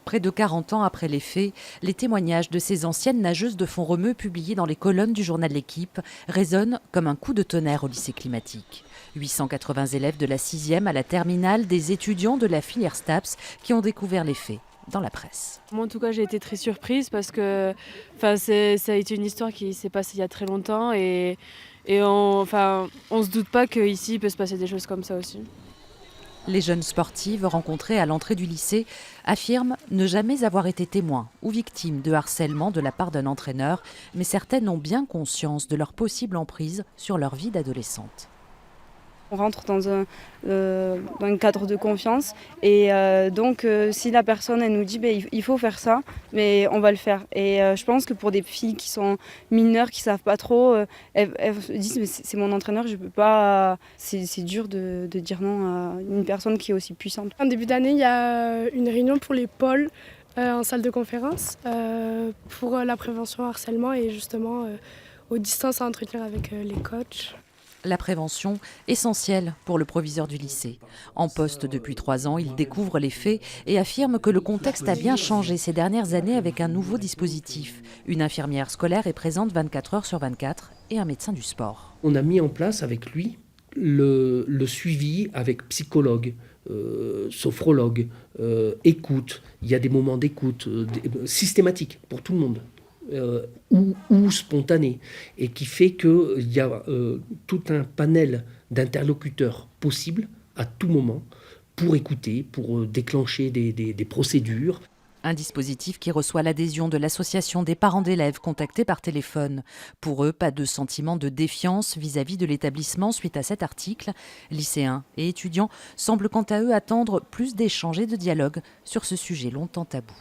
Près de 40 ans après les faits, les témoignages de ces anciennes nageuses de Font-Romeu publiés dans les colonnes du journal L'Équipe résonnent comme un coup de tonnerre au lycée climatique. 880 élèves de la 6e à la terminale, des étudiants de la filière STAPS qui ont découvert les faits dans la presse. Moi, en tout cas, j'ai été très surprise parce que ça a été une histoire qui s'est passée il y a très longtemps et on se doute pas qu'ici, il peut se passer des choses comme ça aussi. Les jeunes sportives rencontrées à l'entrée du lycée affirment ne jamais avoir été témoins ou victimes de harcèlement de la part d'un entraîneur, mais certaines ont bien conscience de leur possible emprise sur leur vie d'adolescente. On rentre dans un cadre de confiance et donc si la personne elle nous dit il faut faire ça, mais on va le faire. Et je pense que pour des filles qui sont mineures, qui savent pas trop, elles se disent mais c'est mon entraîneur, je peux pas. C'est dur de dire non à une personne qui est aussi puissante. En début d'année, il y a une réunion pour les pôles en salle de conférence pour la prévention au harcèlement et justement aux distances à entretenir avec les coachs. La prévention, essentielle pour le proviseur du lycée. En poste depuis 3 ans, il découvre les faits et affirme que le contexte a bien changé ces dernières années avec un nouveau dispositif. Une infirmière scolaire est présente 24 heures sur 24 et un médecin du sport. On a mis en place avec lui le suivi avec psychologue, sophrologue, écoute. Il y a des moments d'écoute systématiques pour tout le monde. Ou spontané, et qui fait qu'il y a tout un panel d'interlocuteurs possibles à tout moment pour écouter, pour déclencher des procédures. Un dispositif qui reçoit l'adhésion de l'association des parents d'élèves contactés par téléphone. Pour eux, pas de sentiment de défiance vis-à-vis de l'établissement suite à cet article. Lycéens et étudiants semblent quant à eux attendre plus d'échanges et de dialogues sur ce sujet longtemps tabou.